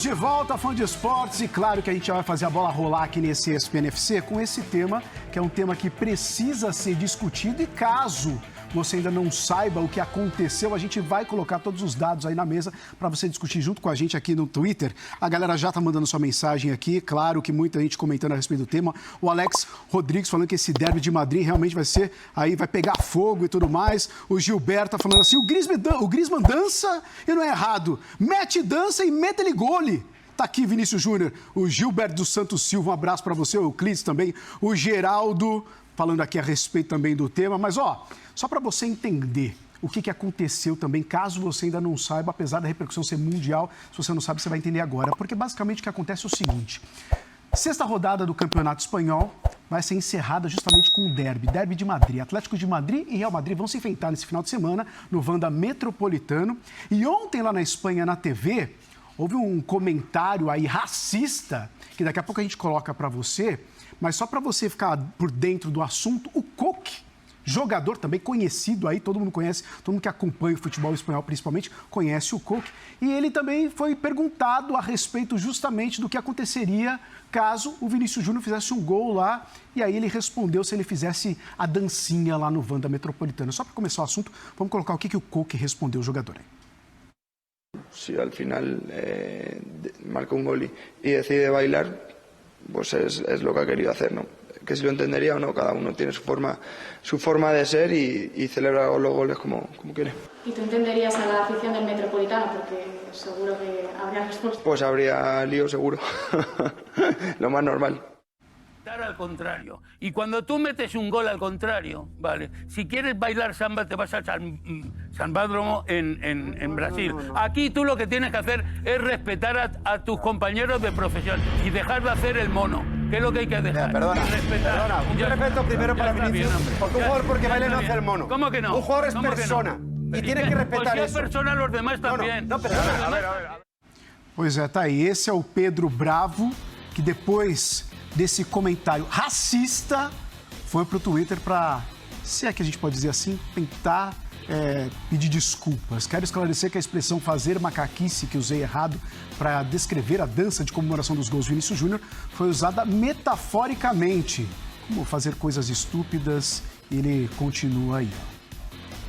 De volta, fã de esportes, e claro que a gente já vai fazer a bola rolar aqui nesse ESPN FC com esse tema, que é um tema que precisa ser discutido, e caso você ainda não saiba o que aconteceu, a gente vai colocar todos os dados aí na mesa para você discutir junto com a gente aqui no Twitter. A galera já tá mandando sua mensagem aqui, claro que muita gente comentando a respeito do tema. O Alex Rodrigues falando que esse derby de Madrid realmente vai ser, aí vai pegar fogo e tudo mais. O Gilberto tá falando assim, o Griezmann dança e não é errado, mete dança e mete-lhe gole. Tá aqui Vinícius Júnior, o Gilberto dos Santos Silva, um abraço para você, o Euclides também, o Geraldo falando aqui a respeito também do tema, mas ó, só para você entender o que aconteceu também, caso você ainda não saiba, apesar da repercussão ser mundial, se você não sabe, você vai entender agora, porque basicamente o que acontece é o seguinte: sexta rodada do Campeonato Espanhol vai ser encerrada justamente com o derby de Madrid. Atlético de Madrid e Real Madrid vão se enfrentar nesse final de semana no Wanda Metropolitano, e ontem lá na Espanha, na TV, houve um comentário aí racista, que daqui a pouco a gente coloca para você, mas só para você ficar por dentro do assunto, o Koke, jogador também conhecido aí, todo mundo conhece, todo mundo que acompanha o futebol espanhol principalmente, conhece o Koke, e ele também foi perguntado a respeito justamente do que aconteceria caso o Vinícius Júnior fizesse um gol lá, e aí ele respondeu se ele fizesse a dancinha lá no Wanda Metropolitano. Só para começar o assunto, vamos colocar o que o Koke respondeu ao jogador aí. Si al final marca un gol y decide bailar, pues es lo que ha querido hacer, ¿no? Que si lo entendería o no, cada uno tiene su forma de ser y celebra los goles como quiere. ¿Y tú entenderías a la afición del Metropolitano? Porque seguro que habría respuesta. Pues habría lío seguro, lo más normal. Al contrario. Y cuando tú metes un gol al contrario, ¿vale? Si quieres bailar samba, te vas a Sambódromo en Brasil. Aquí tú lo que tienes que hacer es respetar a tus compañeros de profesión y dejar de hacer el mono, que es lo que hay que dejar. Perdona, un respeto primero para Vinicius, porque un jugador porque baila no hace el mono. ¿Cómo que no? Un jugador es persona, y tiene que respetar pues si eso. es persona, los demás también. No, perdona. A ver. Pois é, tá aí. Esse é o Pedro Bravo, que depois desse comentário racista foi pro Twitter para, se é que a gente pode dizer assim, tentar pedir desculpas. Quero esclarecer que a expressão fazer macaquice, que usei errado para descrever a dança de comemoração dos gols do Vinícius Júnior, foi usada metaforicamente, como fazer coisas estúpidas, e ele continua aí.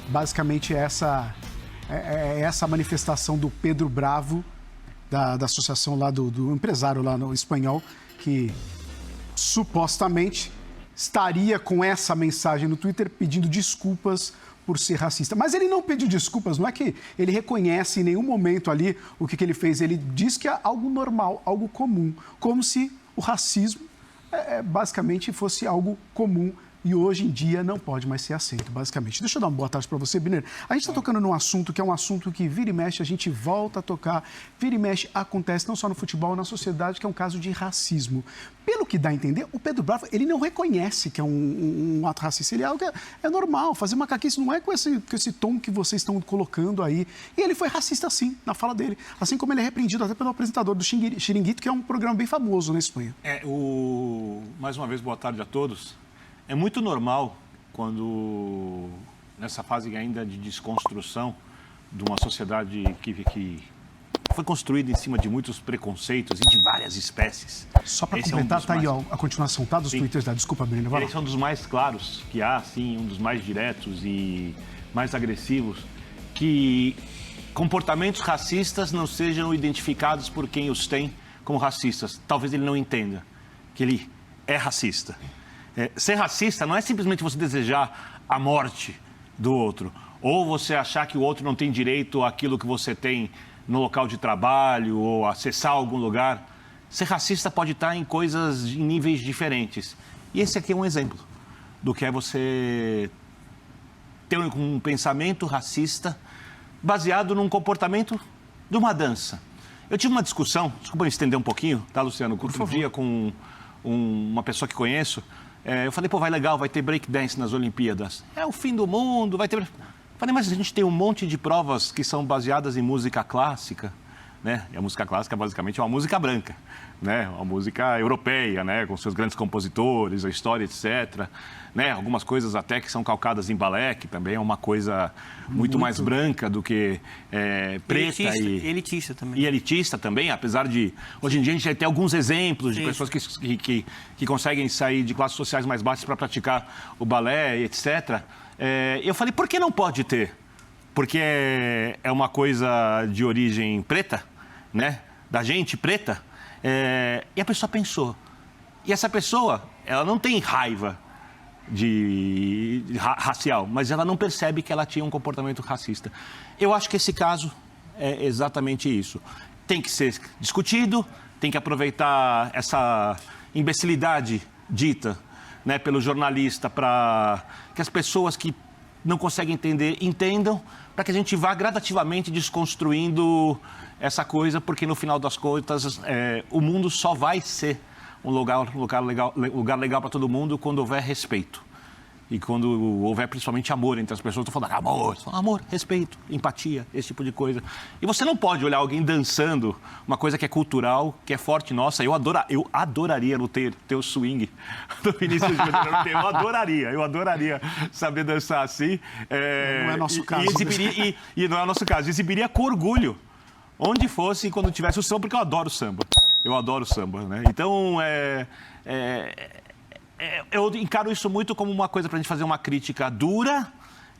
Basicamente essa manifestação do Pedro Bravo, da associação lá do empresário lá no espanhol, que supostamente estaria com essa mensagem no Twitter pedindo desculpas por ser racista. Mas ele não pediu desculpas, não é que ele reconhece em nenhum momento ali o que ele fez. Ele diz que é algo normal, algo comum, como se o racismo basicamente fosse algo comum e hoje em dia não pode mais ser aceito, basicamente. Deixa eu dar uma boa tarde para você, Biner. A gente está tocando num assunto que é um assunto que vira e mexe, a gente volta a tocar, vira e mexe, acontece não só no futebol, na sociedade, que é um caso de racismo. Pelo que dá a entender, o Pedro Bravo, ele não reconhece que é um ato racista, ele é algo que é normal, fazer macaquice não é com esse tom que vocês estão colocando aí. E ele foi racista sim, na fala dele, assim como ele é repreendido até pelo apresentador do Xiringuito, que é um programa bem famoso na Espanha. Mais uma vez, boa tarde a todos. É muito normal quando, nessa fase ainda de desconstrução de uma sociedade que foi construída em cima de muitos preconceitos e de várias espécies. Só para completar, tá aí a continuação, tá? Dos twitters da... Desculpa, Breno, vai lá. Esse é um dos mais claros que há, sim, um dos mais diretos e mais agressivos, que comportamentos racistas não sejam identificados por quem os tem como racistas. Talvez ele não entenda que ele é racista. Ser racista não é simplesmente você desejar a morte do outro, ou você achar que o outro não tem direito àquilo que você tem no local de trabalho ou acessar algum lugar. Ser racista pode estar em em níveis diferentes. E esse aqui é um exemplo do que é você ter um pensamento racista baseado num comportamento de uma dança. Eu tive uma discussão, desculpa me estender um pouquinho, tá, Luciano? Outro dia com uma pessoa que conheço. Eu falei, vai legal, vai ter breakdance nas Olimpíadas. É o fim do mundo, vai ter... Falei, mas a gente tem um monte de provas que são baseadas em música clássica. né? E a música clássica basicamente é uma música branca, né? Uma música europeia, né? Com seus grandes compositores, a história, etc. Né? Algumas coisas até que são calcadas em balé, que também é uma coisa muito mais branca do que preta elitista também. E elitista também, apesar de... Hoje em dia a gente tem alguns exemplos de pessoas que conseguem sair de classes sociais mais baixas para praticar o balé, etc. Eu falei, por que não pode ter? Porque é uma coisa de origem preta, né? Da gente preta. E a pessoa pensou. E essa pessoa, ela não tem raiva racial, mas ela não percebe que ela tinha um comportamento racista. Eu acho que esse caso é exatamente isso. Tem que ser discutido, tem que aproveitar essa imbecilidade dita, né, pelo jornalista para que as pessoas que não conseguem entender, entendam, para que a gente vá gradativamente desconstruindo essa coisa, porque no final das contas o mundo só vai ser um lugar legal para todo mundo quando houver respeito. E quando houver principalmente amor entre as pessoas. Estou falando amor, respeito, empatia, esse tipo de coisa. E você não pode olhar alguém dançando uma coisa que é cultural, que é forte nossa. Eu adoraria não ter o swing do Vinícius Júnior. Eu adoraria saber dançar assim. Não é nosso caso. E não é nosso caso. Exibiria com orgulho. Onde fosse quando tivesse o samba, porque eu adoro samba. Eu adoro samba, né? Então, eu encaro isso muito como uma coisa para a gente fazer uma crítica dura,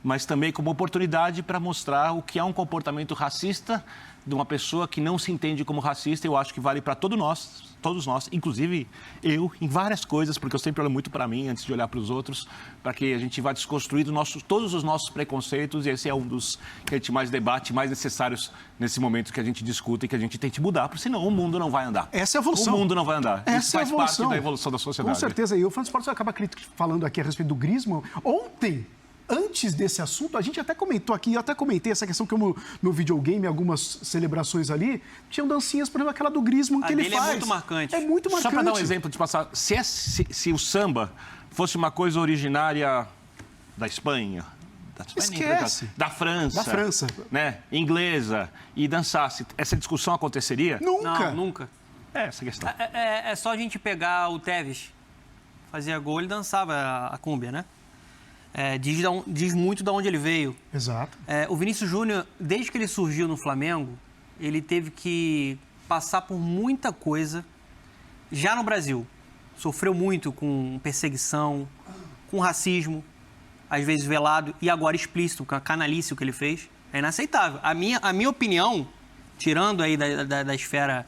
mas também como oportunidade para mostrar o que é um comportamento racista de uma pessoa que não se entende como racista. Eu acho que vale para todos nós, inclusive eu, em várias coisas, porque eu sempre olho muito para mim antes de olhar para os outros, para que a gente vá desconstruindo todos os nossos preconceitos, e esse é um dos que a gente mais debate, mais necessários nesse momento que a gente discuta e que a gente tente mudar, porque senão o mundo não vai andar. Essa é a evolução. O mundo não vai andar. Isso faz parte da evolução da sociedade. Com certeza. E o Fã de Esportes acaba falando aqui a respeito do Griezmann. Ontem, antes desse assunto, a gente até comentou aqui, eu até comentei essa questão que no videogame, algumas celebrações ali, tinham dancinhas, por exemplo, aquela do Griezmann que ele faz. É muito marcante. É muito marcante. Só para dar um exemplo de passar, se o samba fosse uma coisa originária da Espanha, esquece. Da França, né, inglesa, e dançasse, essa discussão aconteceria? Nunca. Não, nunca. Essa questão. É só a gente pegar o Tevez, fazia gol, ele dançava a cúmbia, né? Diz muito de onde ele veio. Exato. O Vinícius Júnior, desde que ele surgiu no Flamengo, ele teve que passar por muita coisa já no Brasil. Sofreu muito com perseguição, com racismo, às vezes velado, e agora explícito, com a canalice que ele fez. É inaceitável. A minha opinião, tirando aí da esfera,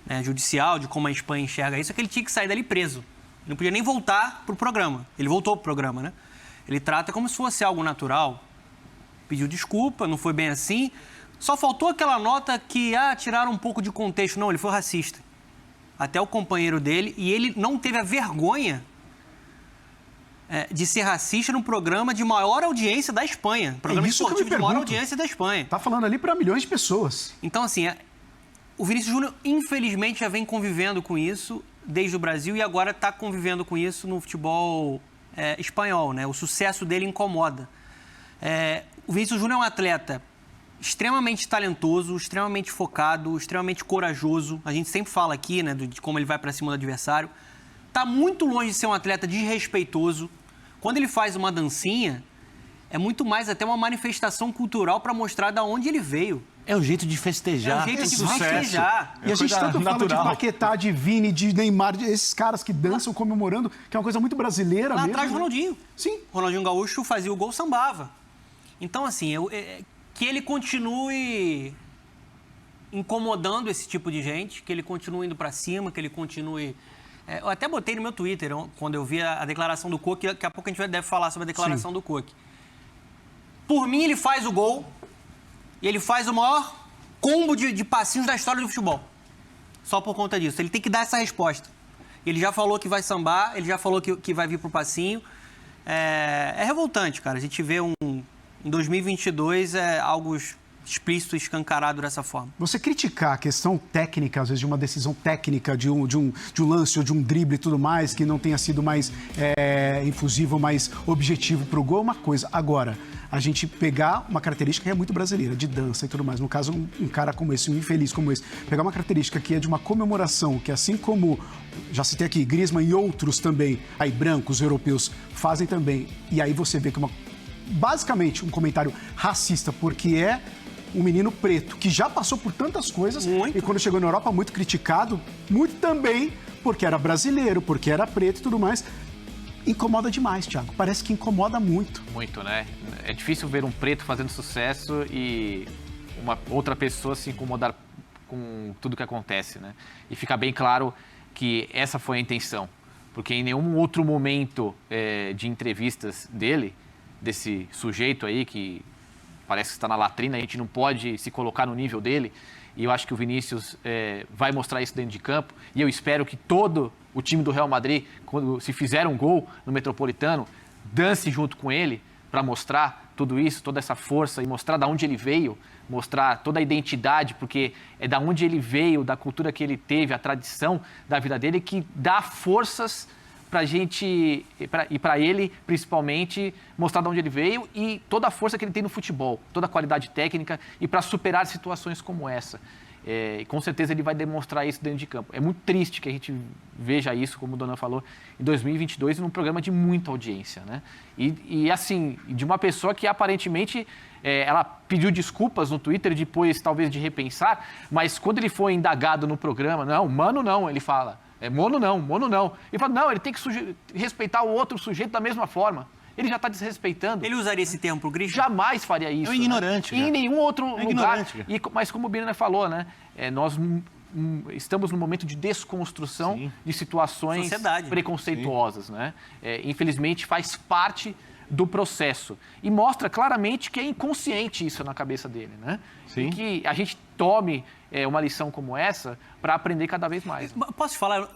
né, judicial, de como a Espanha enxerga isso, é que ele tinha que sair dali preso. Ele não podia nem voltar pro programa. Ele voltou pro programa, né? Ele trata como se fosse algo natural. Pediu desculpa, não foi bem assim. Só faltou aquela nota que, tiraram um pouco de contexto. Não, ele foi racista. Até o companheiro dele. E ele não teve a vergonha de ser racista num programa de maior audiência da Espanha. Programa esportivo de maior audiência da Espanha. Tá falando ali para milhões de pessoas. Então, assim, o Vinícius Júnior, infelizmente, já vem convivendo com isso desde o Brasil e agora está convivendo com isso no futebol espanhol, né? O sucesso dele incomoda. O Vinícius Júnior é um atleta extremamente talentoso, extremamente focado, extremamente corajoso. A gente sempre fala aqui, né, de como ele vai para cima do adversário. Está muito longe de ser um atleta desrespeitoso. Quando ele faz uma dancinha, é muito mais até uma manifestação cultural para mostrar de onde ele veio. É o jeito de festejar. É o jeito de festejar. E a gente tanto fala de Paquetá, de Vini, de Neymar, esses caras que dançam comemorando, que é uma coisa muito brasileira mesmo. Lá atrás, Ronaldinho. Sim. Ronaldinho Gaúcho fazia o gol, sambava. Então, assim, que ele continue incomodando esse tipo de gente, que ele continue indo para cima, que ele continue... eu até botei no meu Twitter, quando eu vi a declaração do Coque, daqui a pouco a gente deve falar sobre a declaração do Coque. Por mim, ele faz o gol... E ele faz o maior combo de passinhos da história do futebol. Só por conta disso. Ele tem que dar essa resposta. Ele já falou que vai sambar, ele já falou que vai vir pro passinho. É revoltante, cara. A gente vê em 2022 algo explícito e escancarado dessa forma. Você criticar a questão técnica, às vezes, de uma decisão técnica, de um lance ou de um drible e tudo mais, que não tenha sido mais infusivo, mais objetivo pro gol, é uma coisa. Agora, a gente pegar uma característica que é muito brasileira, de dança e tudo mais. No caso, um cara como esse, um infeliz como esse, pegar uma característica que é de uma comemoração, que assim como, já citei aqui, Griezmann e outros também, aí brancos, europeus, fazem também. E aí você vê que basicamente um comentário racista, porque é um menino preto, que já passou por tantas coisas, muito. E quando chegou na Europa, muito criticado, muito também porque era brasileiro, porque era preto e tudo mais. Incomoda demais, Thiago. Parece que incomoda muito. Muito, né? É difícil ver um preto fazendo sucesso e uma outra pessoa se incomodar com tudo que acontece, né? E fica bem claro que essa foi a intenção. Porque em nenhum outro momento de entrevistas desse sujeito aí, que parece que está na latrina, a gente não pode se colocar no nível dele, e eu acho que o Vinícius vai mostrar isso dentro de campo, e eu espero que todo o time do Real Madrid, quando se fizer um gol no Metropolitano, dance junto com ele para mostrar tudo isso, toda essa força, e mostrar de onde ele veio, mostrar toda a identidade, porque é da onde ele veio, da cultura que ele teve, a tradição da vida dele, que dá forças para a gente, e para ele, principalmente, mostrar de onde ele veio e toda a força que ele tem no futebol, toda a qualidade técnica e para superar situações como essa. E com certeza ele vai demonstrar isso dentro de campo. É muito triste que a gente veja isso, como o Donan falou, em 2022, num programa de muita audiência, né? E assim, de uma pessoa que aparentemente ela pediu desculpas no Twitter depois, talvez, de repensar, mas quando ele foi indagado no programa, não, mano não, ele fala. Mono não. Ele fala, não, ele tem que respeitar o outro sujeito da mesma forma. Ele já está desrespeitando. Ele usaria esse termo pro Griezmann? Jamais faria isso. É um ignorante. Em nenhum outro lugar. Ignorante. Mas como o Birner falou, né? Nós estamos num momento de desconstrução de situações preconceituosas, né? Infelizmente, faz parte do processo. E mostra claramente que é inconsciente isso na cabeça dele, né? Sim. E que a gente tome uma lição como essa para aprender cada vez mais. Né? Posso falar?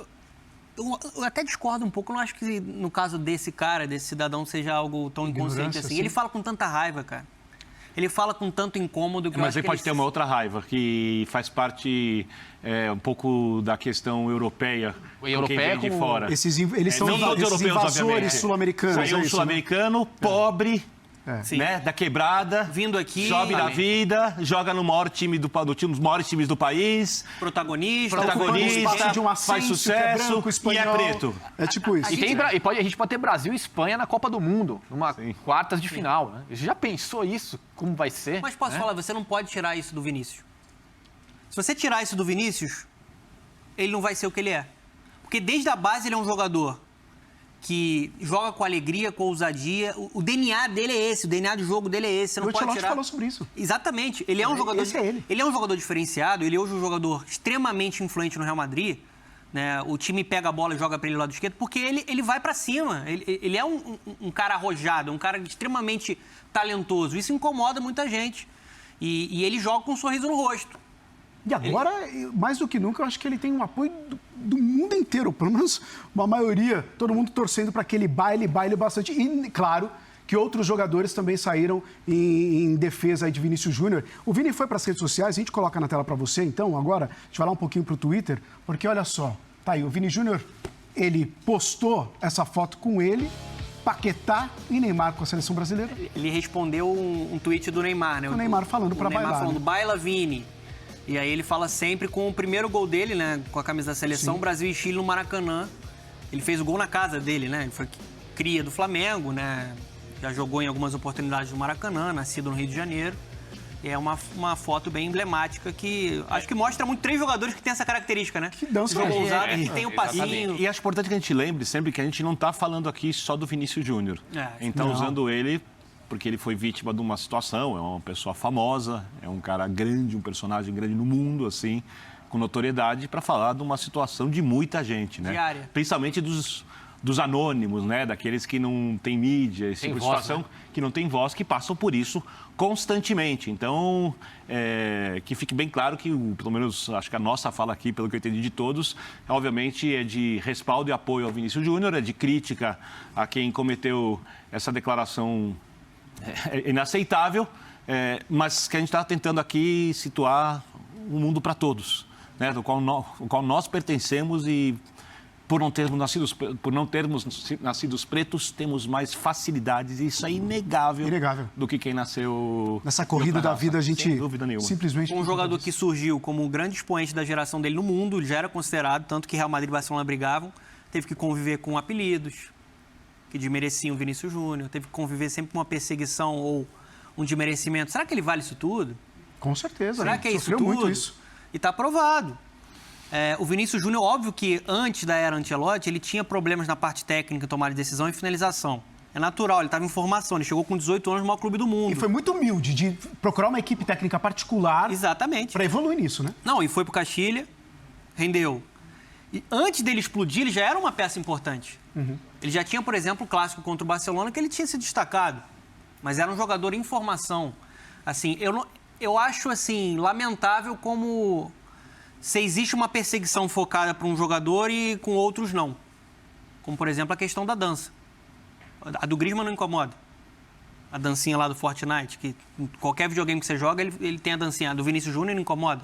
Eu até discordo um pouco. Eu não acho que no caso desse cara, desse cidadão, seja algo tão inconsciente assim. Ele fala com tanta raiva, cara. Ele fala com tanto incômodo que mas ele pode ter uma outra raiva, que faz parte um pouco da questão europeia. Quem vem de fora. Eles são não esses europeus, invasores sul-americanos. Aí um sul-americano, pobre, né, da quebrada, vindo aqui, sobe da vida, joga no maior time dos maiores times do país. Protagonista, de um faz sucesso, branco, espanhol, e é preto. É tipo isso. A gente pode ter Brasil e Espanha na Copa do Mundo, numa quartas de final. Né? Você já pensou isso? Como vai ser? Mas posso falar, você não pode tirar isso do Vinícius. Se você tirar isso do Vinícius, ele não vai ser o que ele é. Porque desde a base ele é um jogador que joga com alegria, com ousadia. O DNA dele é esse, o DNA do jogo dele é esse. Você não pode tirar. falou sobre isso. Exatamente. Ele é um jogador. Ele é um jogador diferenciado. Ele é hoje um jogador extremamente influente no Real Madrid. Né? O time pega a bola e joga para ele lá do esquerdo, porque ele vai para cima. Ele é um cara arrojado, um cara extremamente talentoso. Isso incomoda muita gente. E ele joga com um sorriso no rosto. E agora, mais do que nunca, eu acho que ele tem um apoio do mundo inteiro, pelo menos uma maioria, todo mundo torcendo para que ele baile bastante. E, claro, que outros jogadores também saíram em defesa aí de Vinícius Júnior. O Vini foi para as redes sociais, a gente coloca na tela para você, então, agora, a gente vai lá um pouquinho para o Twitter, porque olha só, tá aí, o Vini Júnior, ele postou essa foto com ele, Paquetá e Neymar com a seleção brasileira. Ele respondeu um tweet do Neymar, né? O Neymar falando para bailar. O Neymar falando, né? Baila Vini. E aí ele fala sempre com o primeiro gol dele, né? Com a camisa da seleção, Sim. Brasil e Chile no Maracanã. Ele fez o gol na casa dele, né? Ele foi cria do Flamengo, né? Já jogou em algumas oportunidades no Maracanã, nascido no Rio de Janeiro. E é uma foto bem emblemática que acho que mostra muito 3 jogadores que têm essa característica, né? Que dança jogo ousado, que tem o passinho. E acho importante que a gente lembre sempre que a gente não está falando aqui só do Vinícius Júnior. A gente está usando ele porque ele foi vítima de uma situação, é uma pessoa famosa, é um cara grande, um personagem grande no mundo, assim, com notoriedade, para falar de uma situação de muita gente, né? Diária. Principalmente dos anônimos, né? Daqueles que não têm mídia, esse tipo de situação, né? Que não tem voz, que passam por isso constantemente. Então, que fique bem claro que, pelo menos, acho que a nossa fala aqui, pelo que eu entendi de todos, obviamente é de respaldo e apoio ao Vinícius Júnior, é de crítica a quem cometeu essa declaração inaceitável, mas que a gente está tentando aqui situar um mundo para todos, né? do qual nós pertencemos e por não termos nascidos pretos, temos mais facilidades. E isso é inegável, do que quem nasceu... Nessa corrida da vida, a gente sem dúvida nenhuma. Simplesmente... Um jogador que surgiu como um grande expoente da geração dele no mundo, ele já era considerado, tanto que Real Madrid e Barcelona brigavam, teve que conviver com apelidos que desmereciam o Vinícius Júnior, teve que conviver sempre com uma perseguição ou um desmerecimento. Será que ele vale isso tudo? Com certeza. Será que é isso tudo? Muito isso. E está provado. O Vinícius Júnior, óbvio que antes da era Ancelotti, ele tinha problemas na parte técnica, tomada de decisão e finalização. É natural, ele estava em formação, ele chegou com 18 anos no maior clube do mundo. E foi muito humilde de procurar uma equipe técnica particular. Exatamente. Para evoluir nisso, né? Não, e foi pro Castilha, rendeu. E antes dele explodir, ele já era uma peça importante. Ele já tinha, por exemplo, o clássico contra o Barcelona, que ele tinha se destacado. Mas era um jogador em formação. Assim, eu acho, assim, lamentável como... se existe uma perseguição focada para um jogador e com outros não. Como, por exemplo, a questão da dança. A do Griezmann não incomoda. A dancinha lá do Fortnite, que qualquer videogame que você joga, ele tem a dancinha. A do Vinícius Júnior não incomoda.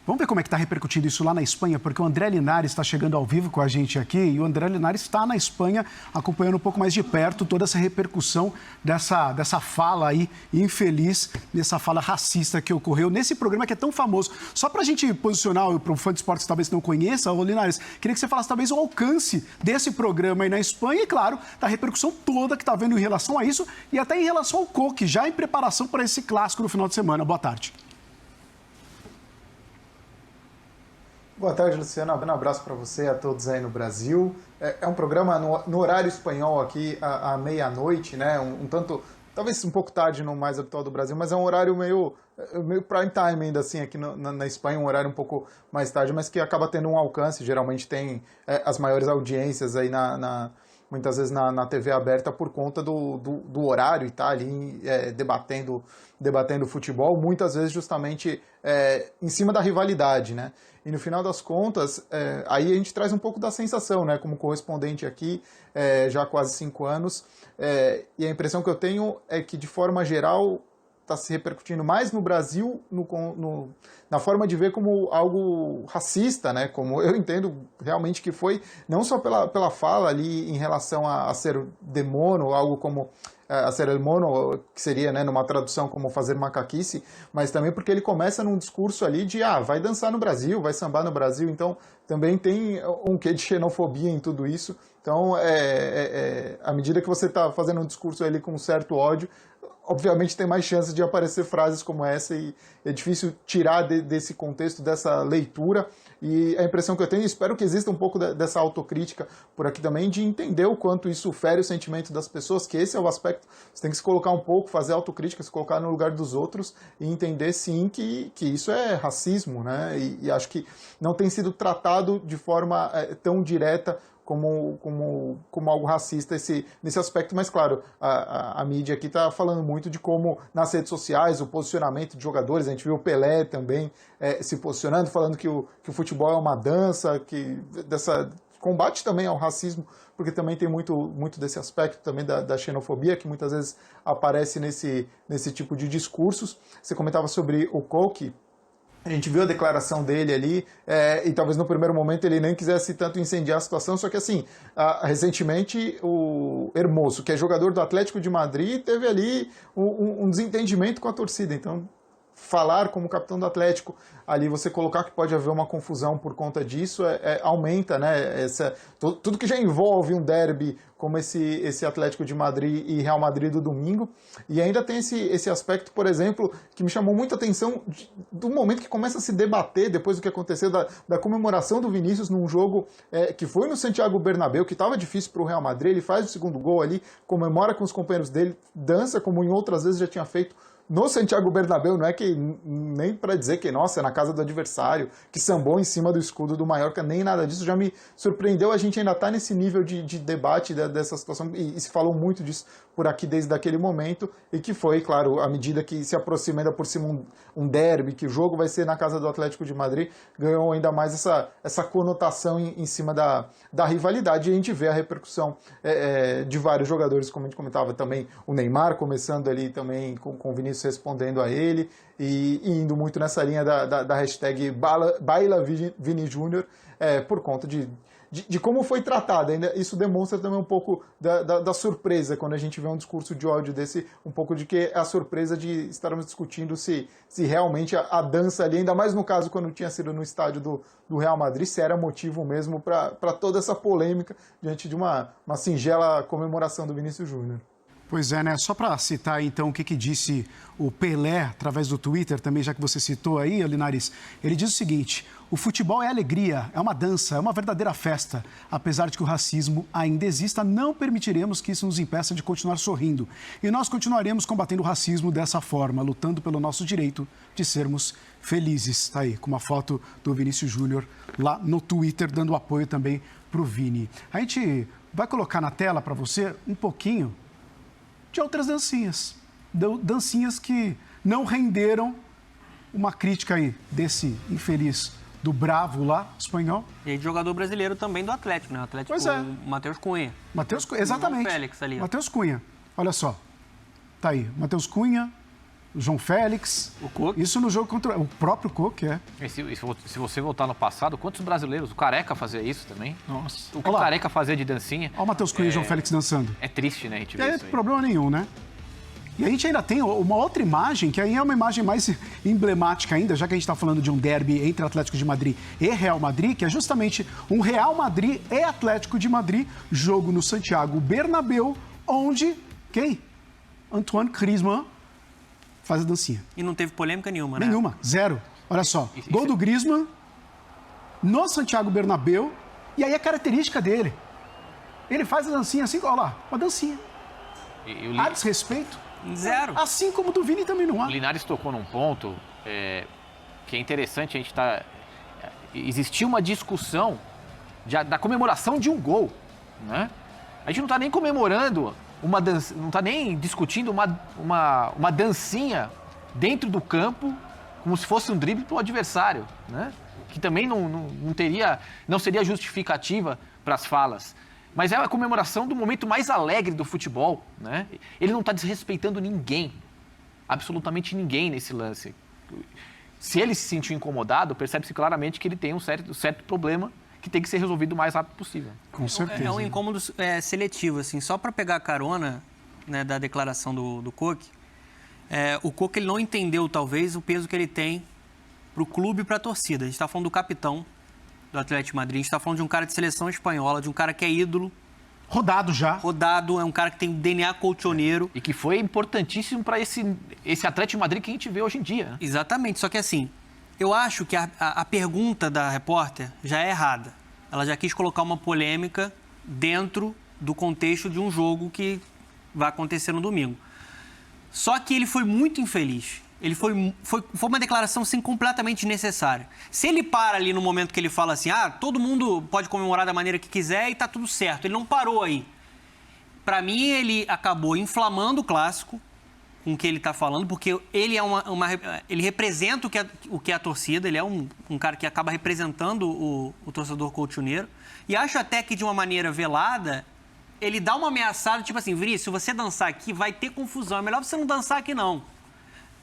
Vamos ver como é que está repercutindo isso lá na Espanha, porque o André Linares está chegando ao vivo com a gente aqui e o André Linares está na Espanha acompanhando um pouco mais de perto toda essa repercussão dessa fala aí infeliz, dessa fala racista que ocorreu nesse programa que é tão famoso. Só para a gente posicionar para o fã de esportes que talvez não conheça, ô Linares, queria que você falasse talvez o alcance desse programa aí na Espanha e, claro, da repercussão toda que está vendo em relação a isso e até em relação ao Coque, já em preparação para esse clássico no final de semana. Boa tarde. Boa tarde, Luciano. Um abraço para você, a todos aí no Brasil. É um programa no horário espanhol aqui, à meia-noite, né? Um tanto, talvez um pouco tarde no mais habitual do Brasil, mas é um horário meio prime time ainda assim aqui na Espanha, um horário um pouco mais tarde, mas que acaba tendo um alcance, geralmente tem as maiores audiências aí muitas vezes na TV aberta por conta do horário e tá ali debatendo futebol, muitas vezes justamente em cima da rivalidade, né? E no final das contas, aí a gente traz um pouco da sensação, né? Como correspondente aqui, já há quase 5 anos, e a impressão que eu tenho é que, de forma geral, está se repercutindo mais no Brasil na forma de ver como algo racista, né? Como eu entendo realmente que foi, não só pela fala ali em relação a ser demono, algo como a ser el mono, que seria, né, numa tradução como fazer macaquice, mas também porque ele começa num discurso ali de vai dançar no Brasil, vai sambar no Brasil, então também tem um quê de xenofobia em tudo isso. Então, à medida que você está fazendo um discurso ali com um certo ódio, obviamente tem mais chances de aparecer frases como essa e é difícil tirar desse contexto, dessa leitura. E a impressão que eu tenho, e espero que exista um pouco dessa autocrítica por aqui também, de entender o quanto isso fere o sentimento das pessoas, que esse é o aspecto, você tem que se colocar um pouco, fazer autocrítica, se colocar no lugar dos outros e entender sim que isso é racismo, né? E acho que não tem sido tratado de forma tão direta como algo racista nesse aspecto, mas claro, a mídia aqui está falando muito de como nas redes sociais, o posicionamento de jogadores, a gente viu o Pelé também se posicionando, falando que o futebol é uma dança, que combate também ao racismo, porque também tem muito desse aspecto também da xenofobia, que muitas vezes aparece nesse tipo de discursos. Você comentava sobre o Coque. A gente viu a declaração dele ali, e talvez no primeiro momento ele nem quisesse tanto incendiar a situação, só que assim, recentemente o Hermoso, que é jogador do Atlético de Madrid, teve ali um desentendimento com a torcida, então falar como capitão do Atlético, ali você colocar que pode haver uma confusão por conta disso, aumenta, né, tudo que já envolve um derby como esse Atlético de Madrid e Real Madrid do domingo, e ainda tem esse aspecto, por exemplo, que me chamou muita atenção do momento que começa a se debater, depois do que aconteceu, da comemoração do Vinícius num jogo que foi no Santiago Bernabéu, que estava difícil para o Real Madrid, ele faz o segundo gol ali, comemora com os companheiros dele, dança como em outras vezes já tinha feito, no Santiago Bernabéu, não é que nem para dizer que, nossa, é na casa do adversário, que sambou em cima do escudo do Mallorca, nem nada disso, já me surpreendeu, a gente ainda está nesse nível de debate dessa situação, e se falou muito disso por aqui desde aquele momento, e que foi, claro, à medida que se aproxima ainda por cima um derby, que o jogo vai ser na casa do Atlético de Madrid, ganhou ainda mais essa conotação em cima da rivalidade, e a gente vê a repercussão de vários jogadores, como a gente comentava também, o Neymar começando ali também com o Vinícius Vinícius respondendo a ele e indo muito nessa linha da hashtag Baila Vini Júnior, por conta de como foi tratado. Ainda isso demonstra também um pouco da surpresa quando a gente vê um discurso de ódio desse, um pouco de que a surpresa de estarmos discutindo se realmente a dança ali, ainda mais no caso quando tinha sido no estádio do Real Madrid, se era motivo mesmo para toda essa polêmica diante de uma singela comemoração do Vinícius Júnior. Pois é, né? Só para citar, então, o que disse o Pelé, através do Twitter também, já que você citou aí, Linares, ele diz o seguinte: o futebol é alegria, é uma dança, é uma verdadeira festa. Apesar de que o racismo ainda exista, não permitiremos que isso nos impeça de continuar sorrindo. E nós continuaremos combatendo o racismo dessa forma, lutando pelo nosso direito de sermos felizes. Está aí, com uma foto do Vinícius Júnior lá no Twitter, dando apoio também para o Vini. A gente vai colocar na tela para você um pouquinho de outras dancinhas. Dancinhas que não renderam uma crítica aí desse infeliz do Bravo lá, espanhol. E aí de jogador brasileiro também do Atlético, né? O Atlético, pois é. Matheus Cunha. Matheus Cunha, exatamente. Félix ali. Matheus Cunha. Olha só. Tá aí, Matheus Cunha, João Félix. O Coque. Isso no jogo contra o próprio Coque, E se você voltar no passado, quantos brasileiros? O Careca fazia isso também? Nossa. O que o Careca fazia de dancinha? Olha o Matheus Cunha e João Félix dançando. É triste, né, a gente Não ver tem isso aí. problema nenhum, né? E a gente ainda tem uma outra imagem, que aí é uma imagem mais emblemática ainda, já que a gente está falando de um derby entre Atlético de Madrid e Real Madrid, que é justamente um Real Madrid e Atlético de Madrid, jogo no Santiago Bernabéu, onde quem? Antoine Griezmann faz a dancinha. E não teve polêmica nenhuma, né? Nenhuma, zero. Olha só, gol do Griezmann no Santiago Bernabéu, e aí a característica dele. Ele faz a dancinha assim, olha lá, uma dancinha. Há desrespeito? Zero. Assim como do Vini também não há. O Linares tocou num ponto que é interessante, a gente tá... Existia uma discussão da comemoração de um gol, né? A gente não está nem comemorando uma dança, não está nem discutindo uma dancinha dentro do campo, como se fosse um drible para o adversário, né? Que também não seria justificativa para as falas. Mas é a comemoração do momento mais alegre do futebol, né? Ele não está desrespeitando ninguém, absolutamente ninguém nesse lance. Se ele se sentiu incomodado, percebe-se claramente que ele tem um certo problema que tem que ser resolvido o mais rápido possível. Com certeza. É um incômodo seletivo, assim, só para pegar a carona, né, da declaração do Coque. O Coque ele não entendeu, talvez, o peso que ele tem para o clube e para a torcida. A gente está falando do capitão do Atlético de Madrid, a gente está falando de um cara de seleção espanhola, de um cara que é ídolo. Rodado já. Rodado, é um cara que tem DNA colchoneiro. E que foi importantíssimo para esse Atlético de Madrid que a gente vê hoje em dia. Né? Exatamente, só que assim, eu acho que a pergunta da repórter já é errada. Ela já quis colocar uma polêmica dentro do contexto de um jogo que vai acontecer no domingo. Só que ele foi muito infeliz. Foi uma declaração, assim, completamente desnecessária. Se ele para ali no momento que ele fala assim, todo mundo pode comemorar da maneira que quiser e tá tudo certo. Ele não parou aí. Para mim, ele acabou inflamando o clássico com o que ele tá falando, porque ele ele representa o que é a torcida, ele é um cara que acaba representando o torcedor colchoneiro. E acho até que, de uma maneira velada, ele dá uma ameaçada, tipo assim, Vinícius, se você dançar aqui, vai ter confusão. É melhor você não dançar aqui, não.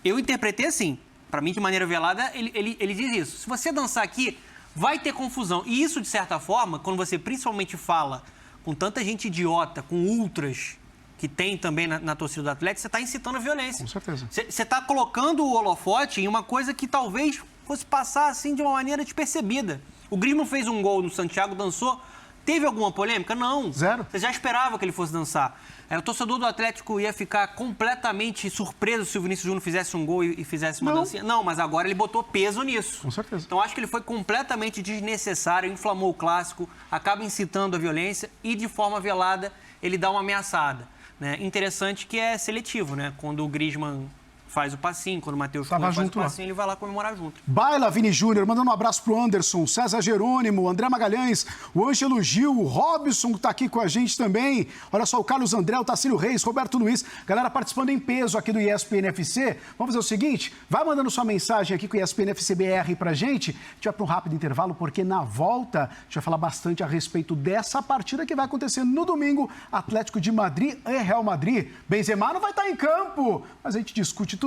Eu interpretei assim, para mim de maneira velada, ele diz isso. Se você dançar aqui, vai ter confusão. E isso, de certa forma, quando você principalmente fala com tanta gente idiota, com ultras, que tem também na torcida do Atlético, você está incitando a violência. Com certeza. Você está colocando o holofote em uma coisa que talvez fosse passar assim de uma maneira despercebida. O Griezmann fez um gol no Santiago, dançou. Teve alguma polêmica? Não. Zero. Você já esperava que ele fosse dançar. O torcedor do Atlético ia ficar completamente surpreso se o Vinícius Júnior fizesse um gol e fizesse uma dancinha. Não, mas agora ele botou peso nisso. Com certeza. Então acho que ele foi completamente desnecessário, inflamou o clássico, acaba incitando a violência e, de forma velada, ele dá uma ameaçada. Né? Interessante que é seletivo, né? Quando o Griezmann faz o passinho, quando o Matheus Cunha faz o passinho, ele vai lá comemorar junto. Baila, Vini Júnior, mandando um abraço pro Anderson, César Jerônimo, André Magalhães, o Ângelo Gil, o Robson, que tá aqui com a gente também. Olha só, o Carlos André, o Tacílio Reis, Roberto Luiz, galera participando em peso aqui do ESPN FC. Vamos fazer o seguinte, vai mandando sua mensagem aqui com o ESPN FC BR pra gente. A gente vai para um rápido intervalo, porque na volta a gente vai falar bastante a respeito dessa partida que vai acontecer no domingo, Atlético de Madrid e Real Madrid. Benzema não vai estar em campo, mas a gente discute